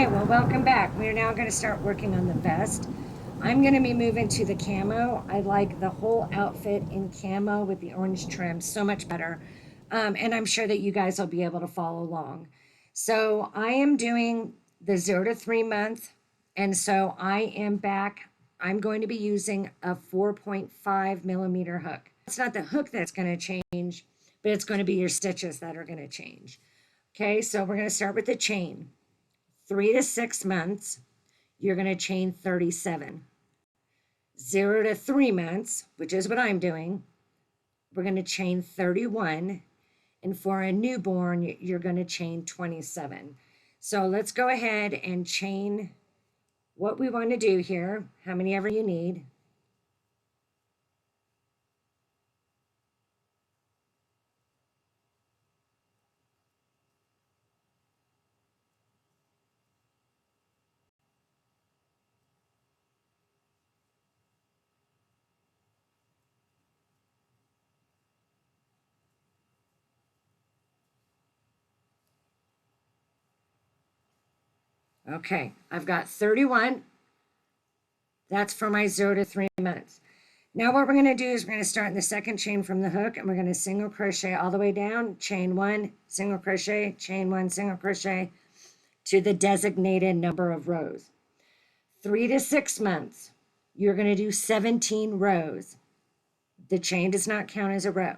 Okay, well, welcome back. We're now going to start working on the vest. I'm going to be moving to the camo. I like the whole outfit in camo with the orange trim so much better. And I'm sure that you guys will be able to follow along. So I am doing the 0 to 3 month. And so I am back. I'm going to be using a 4.5 millimeter hook. It's not the hook that's going to change, but it's going to be your stitches that are going to change. Okay, so we're going to start with the chain. 3 to 6 months, you're going to chain 37. 0 to 3 months, which is what I'm doing, we're going to chain 31. And for a newborn, you're going to chain 27. So let's go ahead and chain what we want to do here, how many ever you need. Okay, I've got 31. That's for my 0 to 3 months. Now what we're going to do is we're going to start in the second chain from the hook, and we're going to single crochet all the way down, chain 1, single crochet, chain 1, single crochet to the designated number of rows. 3 to 6 months, you're going to do 17 rows. The chain does not count as a row.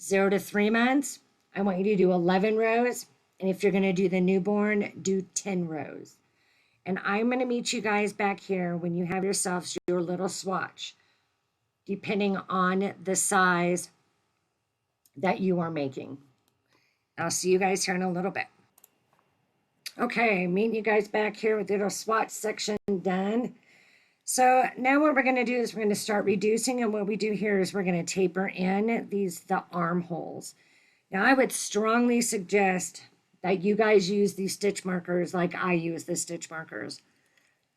0 to 3 months, I want you to do 11 rows. And if you're going to do the newborn, do 10 rows. And I'm going to meet you guys back here when you have yourselves your little swatch, depending on the size that you are making. I'll see you guys here in a little bit. Okay, meeting you guys back here with the little swatch section done. So now what we're going to do is we're going to start reducing, and what we do here is we're going to taper in the armholes. Now I would strongly suggest that you guys use these stitch markers like I use the stitch markers.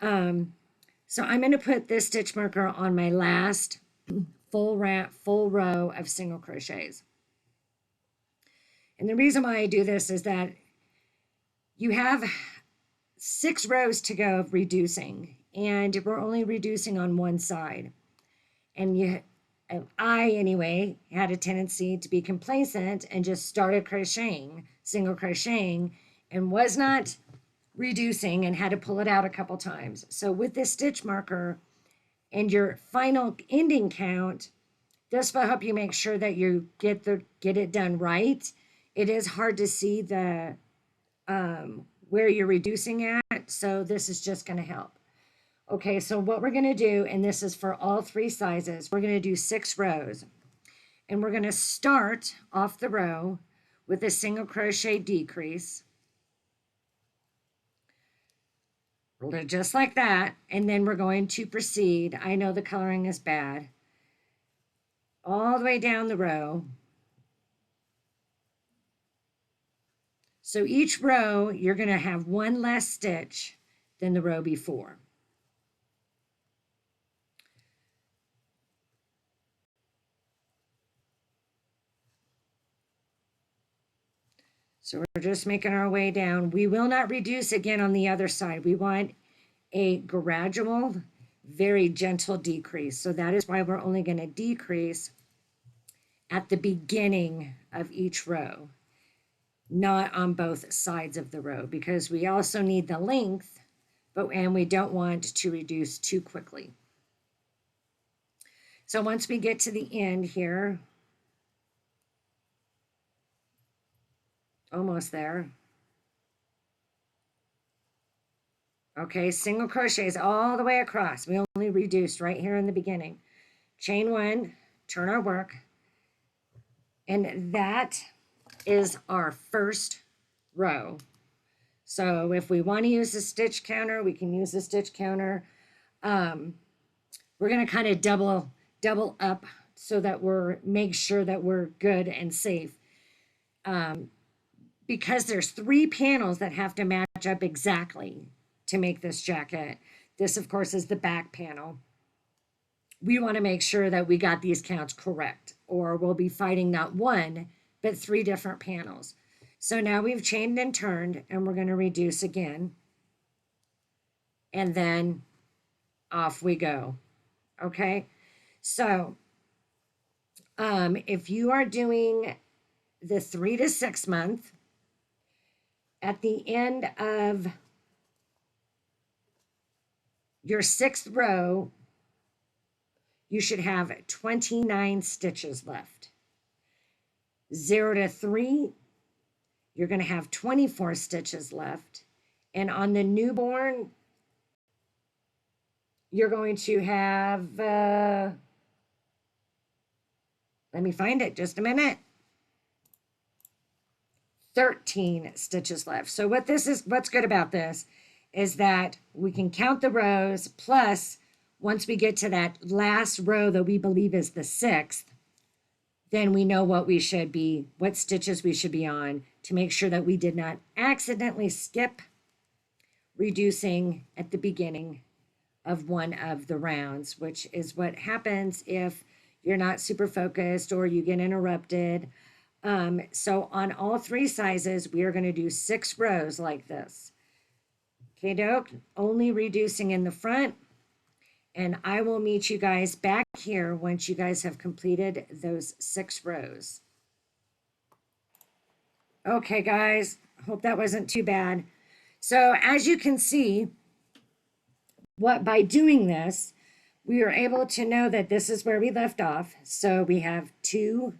So I'm going to put this stitch marker on my last full row of single crochets. And the reason why I do this is that you have 6 rows to go of reducing, and we're only reducing on one side. And I, anyway, had a tendency to be complacent and just started crocheting, single crocheting, and was not reducing and had to pull it out a couple times. So with this stitch marker and your final ending count, this will help you make sure that you get it done right. It is hard to see the where you're reducing at, so this is just going to help. Okay, so what we're going to do, and this is for all 3 sizes, we're going to do 6 rows. And we're going to start off the row with a single crochet decrease. Just like that. And then we're going to proceed. I know the coloring is bad. All the way down the row. So each row, you're going to have one less stitch than the row before. So we're just making our way down. We will not reduce again on the other side. We want a gradual, very gentle decrease. So that is why we're only going to decrease at the beginning of each row, not on both sides of the row, because we also need the length, and we don't want to reduce too quickly. So once we get to the end here, almost there. Okay, single crochets all the way across. We only reduced right here in the beginning. Chain 1, turn our work, and that is our first row. So if we want to use a stitch counter, we can use a stitch counter. We're going to kind of double up so that make sure that we're good and safe. Because there's 3 panels that have to match up exactly to make this jacket. This, of course, is the back panel. We want to make sure that we got these counts correct, or we'll be fighting not 1, but 3 different panels. So now we've chained and turned, and we're going to reduce again. and then off we go. Okay, so if you are doing the 3 to 6 month, at the end of your 6th row, you should have 29 stitches left. 0 to 3, you're going to have 24 stitches left. And on the newborn, you're going to have, let me find it, just a minute. 13 stitches left. So what's good about this is that we can count the rows, plus once we get to that last row that we believe is the 6th, then we know what stitches we should be on to make sure that we did not accidentally skip reducing at the beginning of one of the rounds, which is what happens if you're not super focused or you get interrupted. So on all 3 sizes, we are going to do 6 rows like this. Okay, doke, only reducing in the front. And I will meet you guys back here once you guys have completed those 6 rows. Okay, guys, hope that wasn't too bad. So as you can see, by doing this, we are able to know that this is where we left off. So we have 2,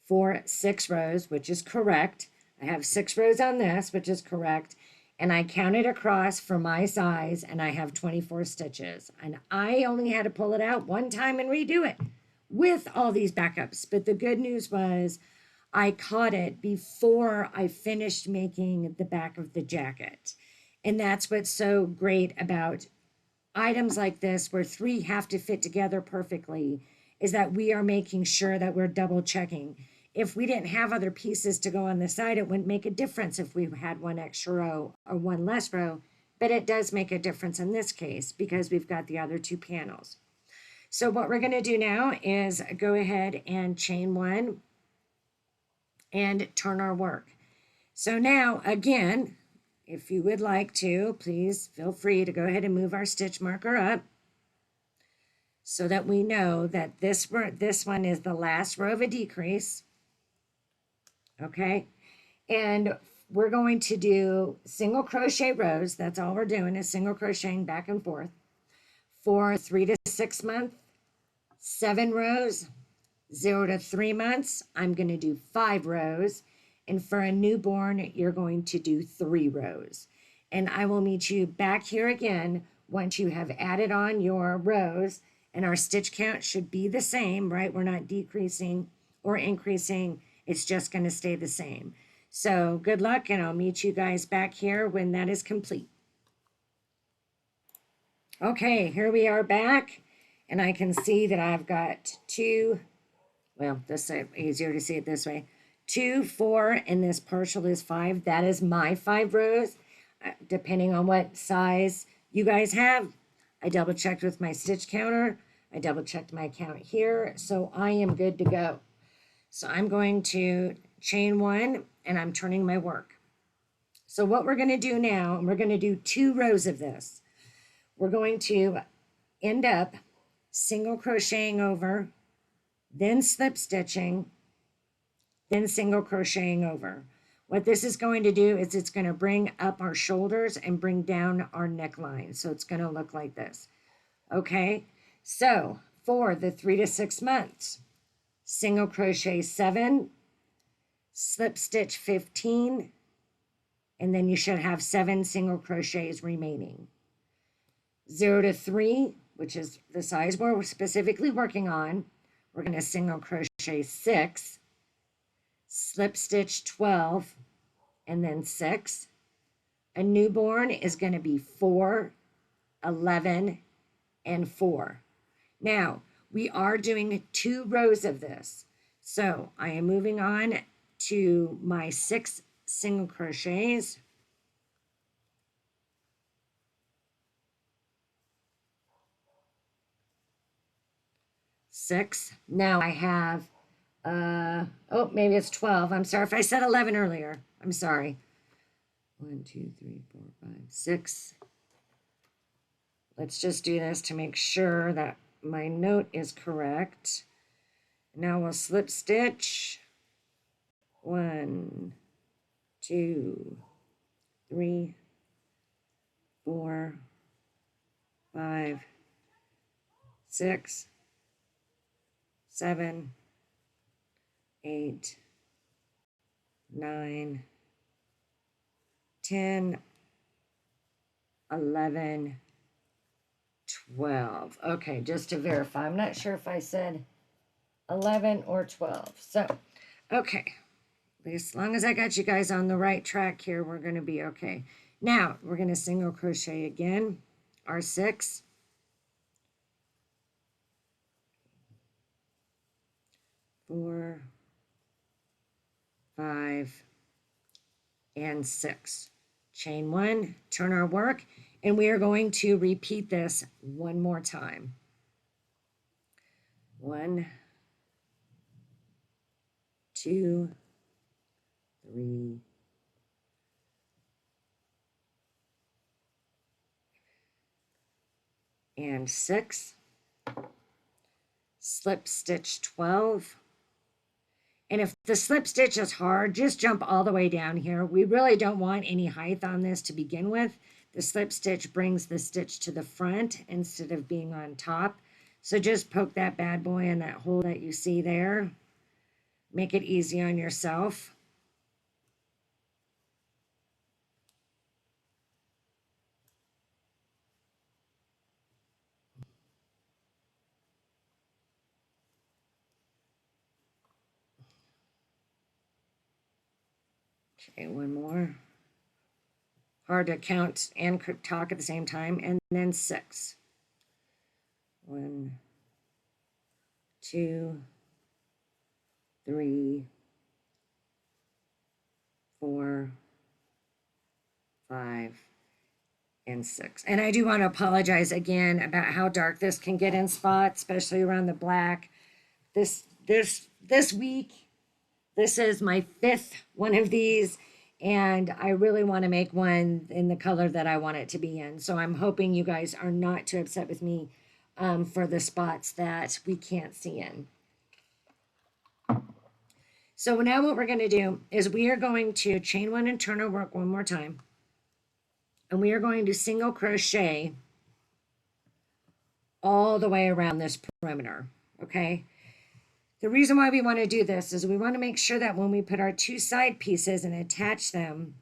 4, 6 rows, which is correct. I have 6 rows on this, which is correct. And I counted across for my size, and I have 24 stitches. And I only had to pull it out one time and redo it with all these backups. But the good news was I caught it before I finished making the back of the jacket. And that's what's so great about items like this, where 3 have to fit together perfectly, is that we are making sure that we're double checking. If we didn't have other pieces to go on the side, it wouldn't make a difference if we had 1 extra row or 1 less row, but it does make a difference in this case because we've got the other 2 panels. So what we're going to do now is go ahead and chain 1 and turn our work. So now, again, if you would like to, please feel free to go ahead and move our stitch marker up so that we know that this one is the last row of a decrease. Okay, and we're going to do single crochet rows. That's all we're doing is single crocheting back and forth for 3 to 6 months, 7 rows. 0 to 3 months, I'm going to do 5 rows. And for a newborn, you're going to do 3 rows. And I will meet you back here again once you have added on your rows, and our stitch count should be the same, right? We're not decreasing or increasing. It's just going to stay the same. So good luck, and I'll meet you guys back here when that is complete. Okay, here we are back, and I can see that I've got 2, well, this is easier to see it this way, 2, 4, and this partial is 5. That is my 5 rows, depending on what size you guys have. I double checked with my stitch counter. I double checked my count here, so I am good to go. So I'm going to chain 1, and I'm turning my work. So what we're going to do now, and we're going to do 2 rows of this. We're going to end up single crocheting over, then slip stitching, then single crocheting over. What this is going to do is it's going to bring up our shoulders and bring down our neckline. So it's going to look like this. Okay, so for the 3 to 6 months, single crochet 7, slip stitch 15, and then you should have 7 single crochets remaining. 0 to 3, which is the size we're specifically working on, we're going to single crochet 6, slip stitch 12, and then 6. A newborn is going to be 4, 11, and 4. Now, we are doing 2 rows of this. So I am moving on to my 6 single crochets. Six. Now I have, oh, maybe it's 12. I'm sorry if I said 11 earlier. I'm sorry. 1, 2, 3, 4, 5, 6. Let's just do this to make sure that my note is correct. Now we'll slip stitch 1, 2, 3, 4, 5, 6, 7, 8, 9, 10, 11, 12. Okay, just to verify. I'm not sure if I said 11 or 12. So, okay. As long as I got you guys on the right track here, we're going to be okay. Now, we're going to single crochet again, our 6. 4, 5, and 6. Chain 1, turn our work, and we are going to repeat this one more time. 1, 2, 3, and 6. Slip stitch 12. And if the slip stitch is hard, just jump all the way down here. We really don't want any height on this to begin with. The slip stitch brings the stitch to the front instead of being on top. So just poke that bad boy in that hole that you see there. Make it easy on yourself. Okay, one more. Hard to count and talk at the same time. And then 6. 1, 2, 3, 4, 5, and 6. And I do want to apologize again about how dark this can get in spots, especially around the black. This week, this is my 5th one of these, and I really want to make one in the color that I want it to be in. So I'm hoping you guys are not too upset with me for the spots that we can't see in. So now what we're going to do is we are going to chain 1 and turn our work one more time. And we are going to single crochet all the way around this perimeter, okay? The reason why we want to do this is we want to make sure that when we put our 2 side pieces and attach them,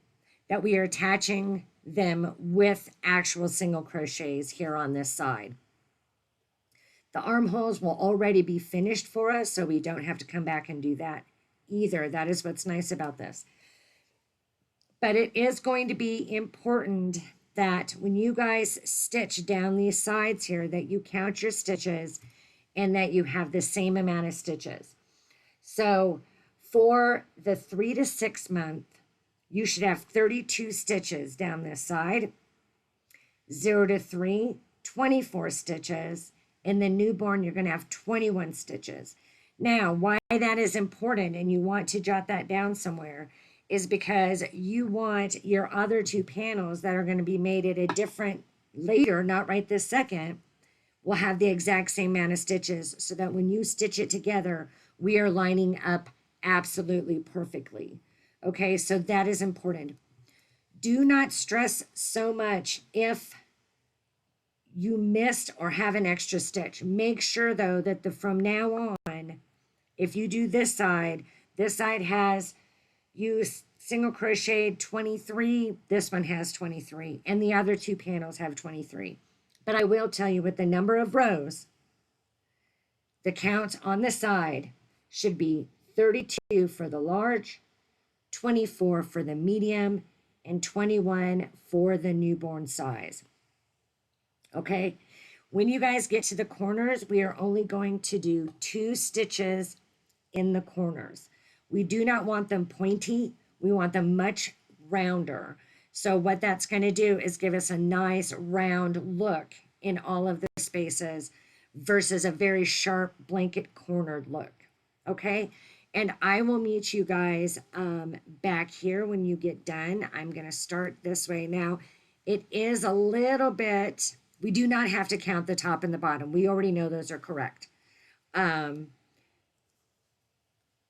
that we are attaching them with actual single crochets here on this side. The armholes will already be finished for us, so we don't have to come back and do that either. That is what's nice about this. But it is going to be important that when you guys stitch down these sides here, that you count your stitches and that you have the same amount of stitches. So for the 3 to 6 month, you should have 32 stitches down this side. 0 to 3, 24 stitches. And the newborn, you're going to have 21 stitches. Now, why that is important, and you want to jot that down somewhere, is because you want your other 2 panels that are going to be made at a different later, not right this second, will have the exact same amount of stitches so that when you stitch it together, we are lining up absolutely perfectly. Okay, so that is important. Do not stress so much if you missed or have an extra stitch. Make sure though that from now on, if you do this side has you single crocheted 23, this one has 23, and the other 2 panels have 23. But I will tell you with the number of rows, the count on the side should be 32 for the large, 24 for the medium, and 21 for the newborn size. Okay, when you guys get to the corners, we are only going to do 2 stitches in the corners. We do not want them pointy. We want them much rounder. So what that's going to do is give us a nice round look in all of the spaces versus a very sharp blanket cornered look. Okay, and I will meet you guys back here when you get done. I'm going to start this way. Now, it is a little bit We do not have to count the top and the bottom. We already know those are correct.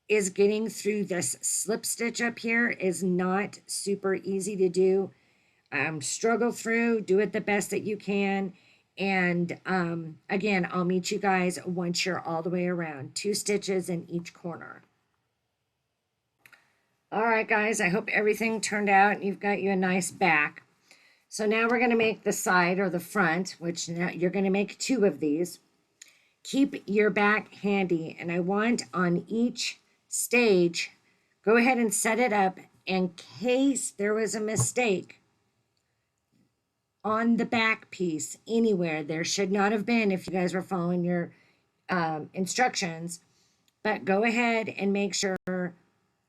Is getting through this slip stitch up here is not super easy to do. Struggle through, do it the best that you can. And again, I'll meet you guys once you're all the way around. 2 stitches in each corner. All right, guys, I hope everything turned out and you've got you a nice back. So now we're going to make the side or the front, which now you're going to make 2 of these. Keep your back handy, and I want on each stage, go ahead and set it up in case there was a mistake on the back piece anywhere. There should not have been if you guys were following your instructions, but go ahead and make sure,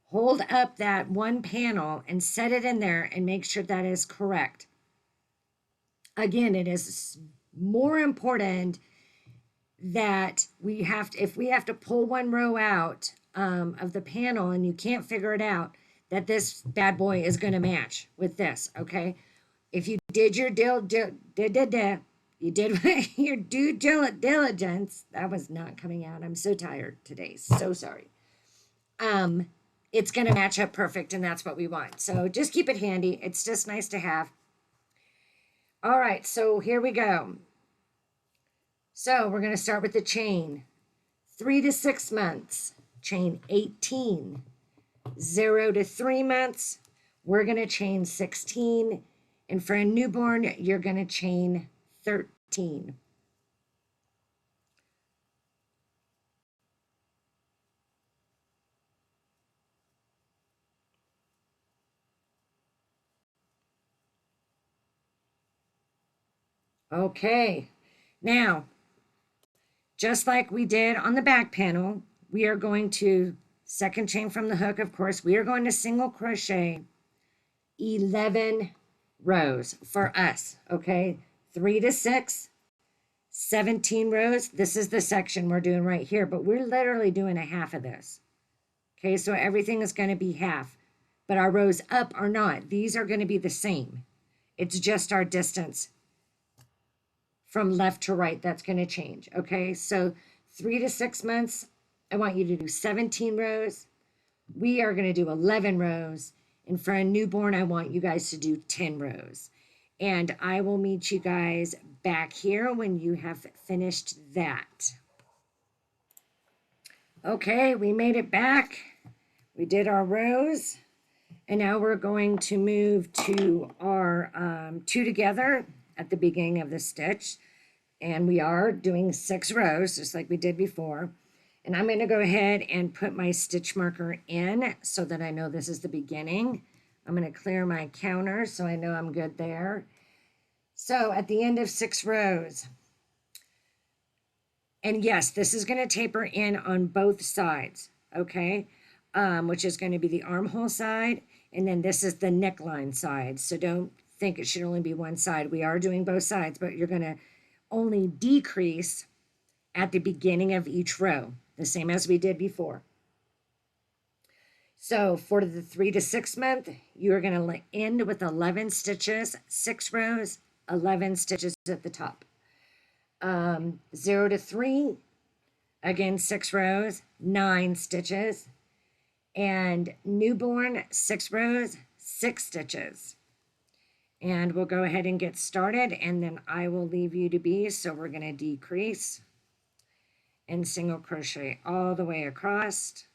hold up that one panel and set it in there and make sure that is correct. Again, it is more important that we have to, if we have to pull one row out of the panel and you can't figure it out, that this bad boy is going to match with this, okay? If you did your you did your due diligence, that was not coming out. I'm so tired today. So sorry. It's going to match up perfect, and that's what we want. So just keep it handy. It's just nice to have. All right, so here we go. So we're going to start with the chain. 3 to 6 months, chain 18. 0 to 3 months, we're going to chain 16. And for a newborn, you're going to chain 13. Okay, now, just like we did on the back panel, we are going to second chain from the hook, of course, we are going to single crochet 11 rows for us, okay? 3 to 6, 17 rows. This is the section we're doing right here, but we're literally doing a half of this. Okay, so everything is going to be half, but our rows up are not. These are going to be the same. It's just our distance from left to right that's going to change, okay? So 3 to 6 months, I want you to do 17 rows. We are going to do 11 rows. And for a newborn, I want you guys to do 10 rows. And I will meet you guys back here when you have finished that. Okay, we made it back. We did our rows. And now we're going to move to our 2 together at the beginning of the stitch. And we are doing 6 rows, just like we did before. And I'm going to go ahead and put my stitch marker in so that I know this is the beginning. I'm going to clear my counter so I know I'm good there. So at the end of 6 rows, and yes, this is going to taper in on both sides, okay? Which is going to be the armhole side, and then this is the neckline side. So don't think it should only be one side. We are doing both sides, but you're going to only decrease at the beginning of each row, the same as we did before. So for the 3 to 6 month, you're going to end with 11 stitches, 6 rows, 11 stitches at the top. 0 to 3, again, 6 rows, 9 stitches. And newborn, 6 rows, 6 stitches. And we'll go ahead and get started, and then I will leave you to be. So we're going to decrease and single crochet all the way across.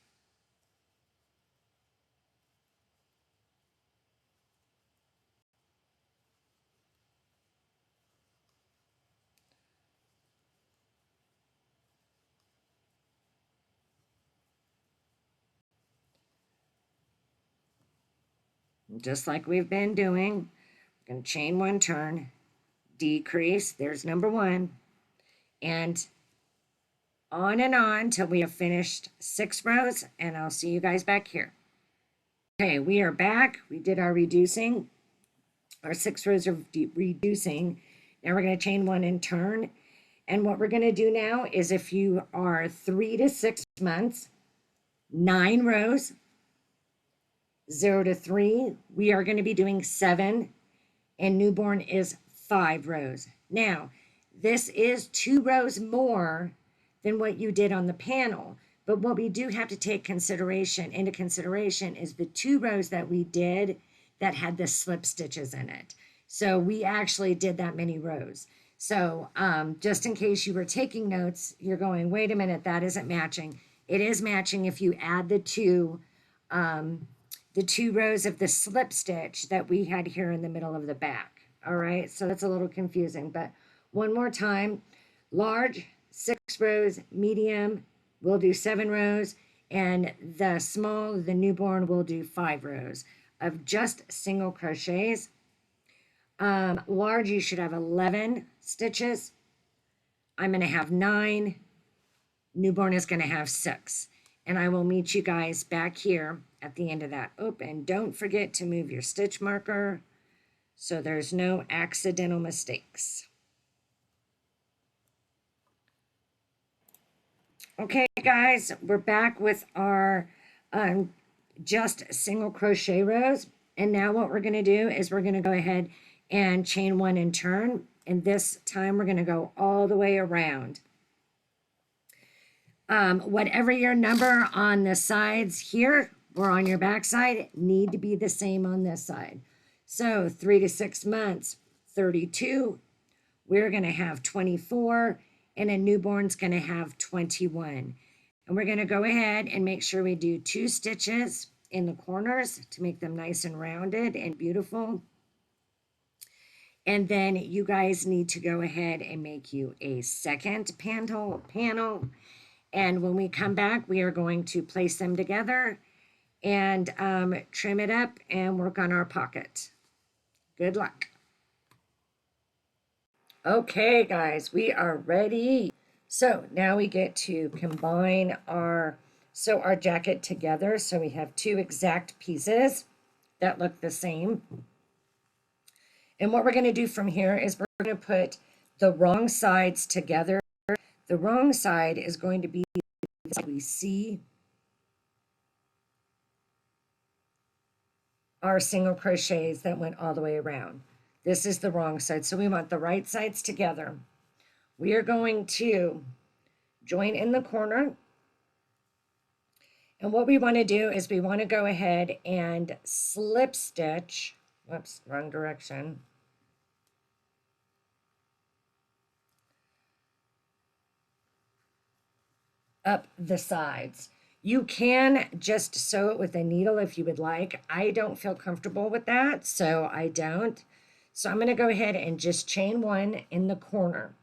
Just like we've been doing, we're going to chain 1 turn, decrease, there's number 1, and on till we have finished 6 rows, and I'll see you guys back here. Okay, we are back. We did our reducing, our 6 rows of reducing. Now we're going to chain 1 and turn, and what we're going to do now is if you are 3 to 6 months, 9 rows, 0 to 3, we are going to be doing 7, and newborn is 5 rows. Now, This is 2 rows more than what you did on the panel. But what we do have to take into consideration is the 2 rows that we did that had the slip stitches in it. So we actually did that many rows. So just in case you were taking notes, you're going, wait a minute, that isn't matching. It is matching if you add the two rows of the slip stitch that we had here in the middle of the back. All right, so that's a little confusing, but one more time, large, 6 rows, medium, we'll do 7 rows, and the small, the newborn, will do 5 rows of just single crochets. Large, you should have 11 stitches. I'm going to have 9. Newborn is going to have 6. And I will meet you guys back here at the end of that. Oh, and don't forget to move your stitch marker so there's no accidental mistakes. Okay, guys, we're back with our just single crochet rows. And now what we're going to do is we're going to go ahead and chain 1 and turn. And this time we're going to go all the way around. Whatever your number on the sides here or on your back side need to be the same on this side. So 3 to 6 months, 32. We're going to have 24. And a newborn's going to have 21. And we're going to go ahead and make sure we do 2 stitches in the corners to make them nice and rounded and beautiful. And then you guys need to go ahead and make you a second panel. And when we come back, we are going to place them together and trim it up and work on our pocket. Good luck. Okay, guys, we are ready. So now we get to combine our jacket together. So we have 2 exact pieces that look the same. And what we're going to do from here is we're going to put the wrong sides together. The wrong side is going to be the side we see our single crochets that went all the way around. This is the wrong side. So we want the right sides together. We are going to join in the corner. And what we want to do is we want to go ahead and slip stitch. Whoops, wrong direction. Up the sides. You can just sew it with a needle if you would like. I don't feel comfortable with that, so I don't. So I'm going to go ahead and just chain 1 in the corner.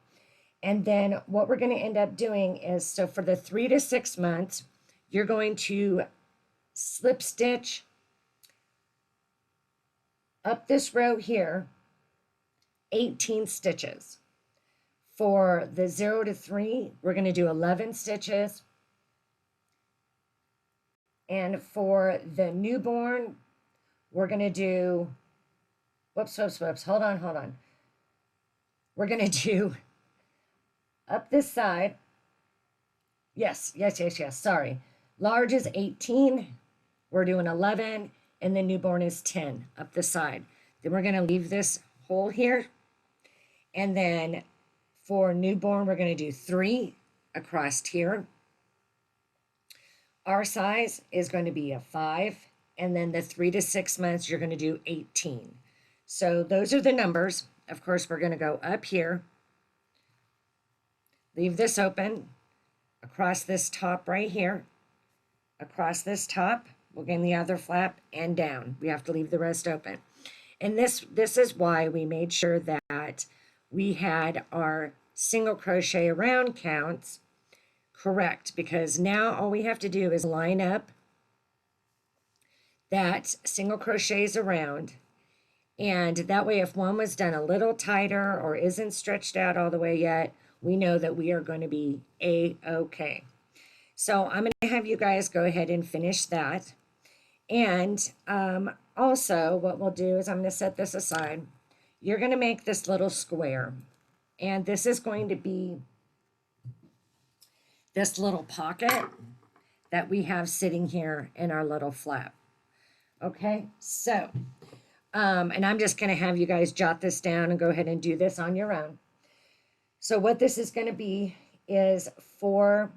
And then what we're going to end up doing is, so for the 3 to 6 months, you're going to slip stitch up this row here, 18 stitches. For the 0 to 3, we're going to do 11 stitches. And for the newborn, we're going to do, whoops, hold on. We're going to do up this side. Yes, sorry. Large is 18. We're doing 11, and the newborn is 10 up the side. Then we're going to leave this hole here. And then for newborn, we're going to do 3 across here. Our size is going to be a 5, and then the 3 to 6 months, you're going to do 18. So those are the numbers. Of course, we're going to go up here, leave this open, across this top right here, across this top, we'll get in the other flap, and down. We have to leave the rest open. And this is why we made sure that we had our single crochet around counts correct, because now all we have to do is line up that single crochets around, and that way if one was done a little tighter or isn't stretched out all the way yet, we know that we are going to be a-okay. So I'm going to have you guys go ahead and finish that. And also what we'll do is I'm going to set this aside. You're going to make this little square, and this is going to be this little pocket that we have sitting here in our little flap. Okay, so, and I'm just going to have you guys jot this down and go ahead and do this on your own. So what this is going to be is for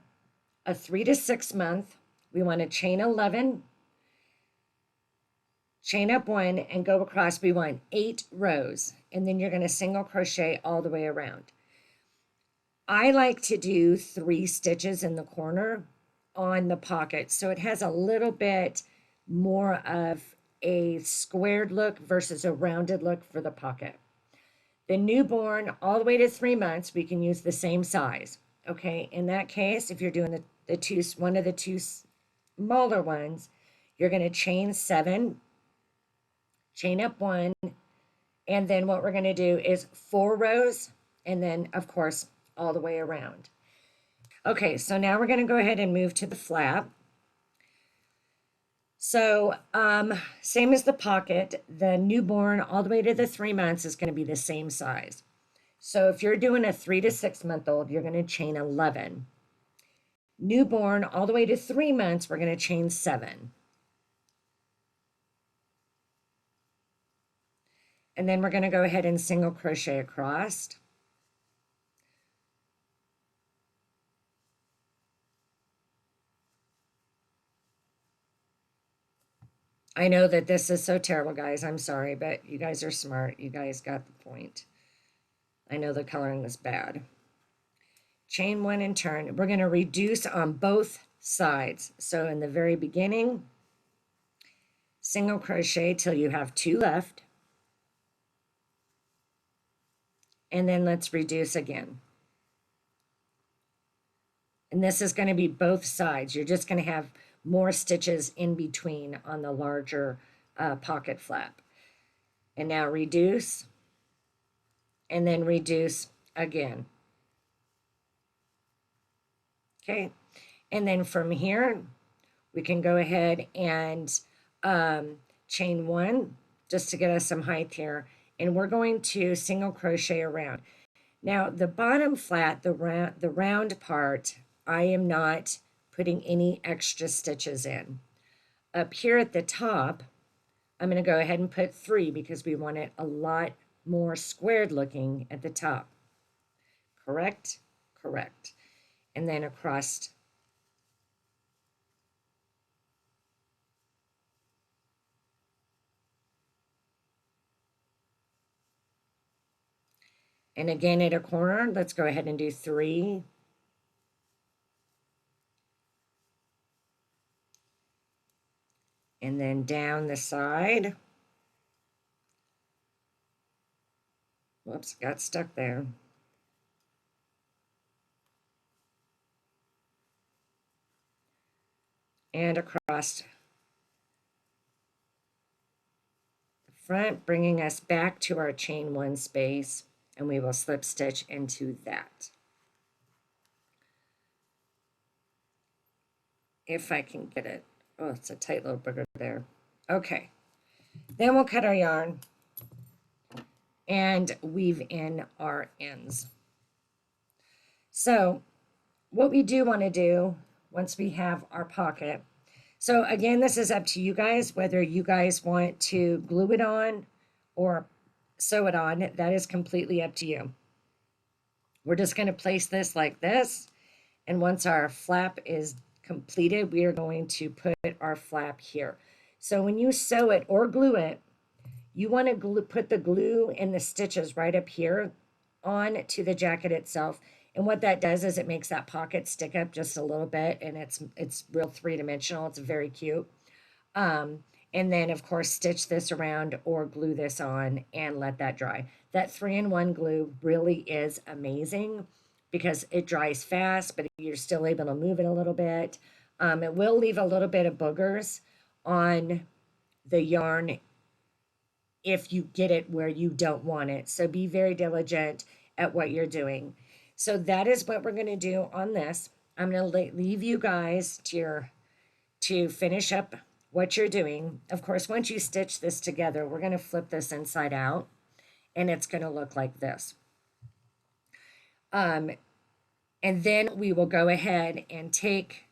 a 3 to 6 month, we want to chain 11, chain up 1, and go across. We want 8 rows, and then you're going to single crochet all the way around. I like to do 3 stitches in the corner on the pocket, so it has a little bit more of a squared look versus a rounded look for the pocket. The newborn all the way to 3 months, we can use the same size. Okay, in that case, if you're doing one of the two smaller ones, you're going to chain 7, chain up 1, and then what we're going to do is 4 rows, and then of course all the way around. Okay, so now we're going to go ahead and move to the flap. So same as the pocket, the newborn all the way to the 3 months is going to be the same size. So if you're doing a 3 to 6 month old, you're going to chain 11. Newborn all the way to 3 months, we're going to chain 7. And then we're going to go ahead and single crochet across. I know that this is so terrible, guys. I'm sorry, but you guys are smart. You guys got the point. I know the coloring was bad. Chain 1 and turn. We're going to reduce on both sides. So in the very beginning, single crochet till you have 2 left. And then let's reduce again. And this is going to be both sides. You're just going to have more stitches in between on the larger pocket flap. And now reduce, and then reduce again. Okay, and then from here, we can go ahead and chain 1 just to get us some height here. And we're going to single crochet around. Now, the bottom flat, the round part, I am not putting any extra stitches in. Up here at the top, I'm going to go ahead and put 3 because we want it a lot more squared looking at the top. Correct? Correct. And then across. And again at a corner, let's go ahead and do 3. And then down the side. Whoops, got stuck there. And across the front, bringing us back to our chain 1 space, and we will slip stitch into that. If I can get it. Oh, it's a tight little booger there. Okay. Then we'll cut our yarn and weave in our ends. So what we do want to do once we have our pocket, so again, this is up to you guys, whether you guys want to glue it on or sew it on. That is completely up to you. We're just going to place this like this, and once our flap is completed, we are going to put our flap here. So when you sew it or glue it, you want to put the glue and the stitches right up here on to the jacket itself. And what that does is it makes that pocket stick up just a little bit, and it's real 3-dimensional. It's very cute. And then of course stitch this around or glue this on and let that dry. That 3-in-1 glue really is amazing because it dries fast, but you're still able to move it a little bit. It will leave a little bit of boogers on the yarn if you get it where you don't want it. So be very diligent at what you're doing. So that is what we're going to do on this. I'm going to leave you guys to finish up what you're doing. Of course, once you stitch this together, we're going to flip this inside out, and it's going to look like this. And then we will go ahead and take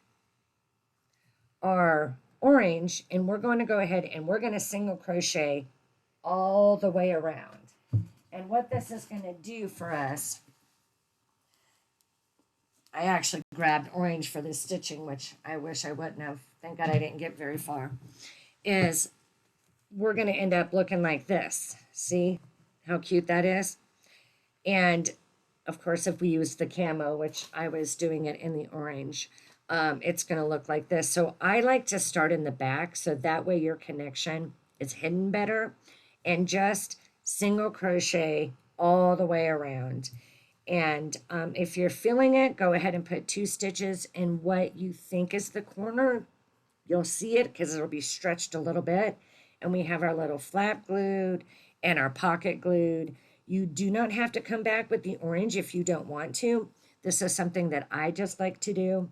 our orange, and we're going to go ahead and we're going to single crochet all the way around. And what this is going to do for us I actually grabbed orange for this stitching, which I wish I wouldn't have. Thank God I didn't get very far. Is we're going to end up looking like this. See how cute that is? And of course, if we use the camo, which I was doing it in the orange, it's going to look like this. So I like to start in the back so that way your connection is hidden better, and just single crochet all the way around. And if you're feeling it, go ahead and put 2 stitches in what you think is the corner. You'll see it because it'll be stretched a little bit. And we have our little flap glued and our pocket glued. You do not have to come back with the orange if you don't want to. This is something that I just like to do.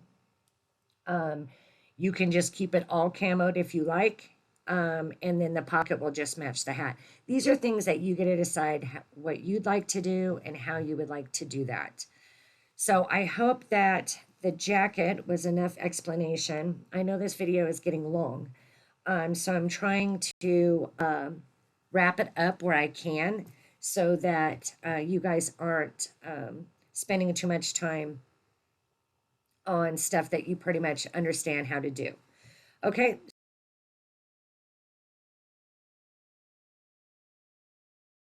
You can just keep it all camoed if you like. And then the pocket will just match the hat. These are things that you get to decide what you'd like to do and how you would like to do that. So I hope that the jacket was enough explanation. I know this video is getting long, so I'm trying to wrap it up where I can so that you guys aren't spending too much time on stuff that you pretty much understand how to do. Okay,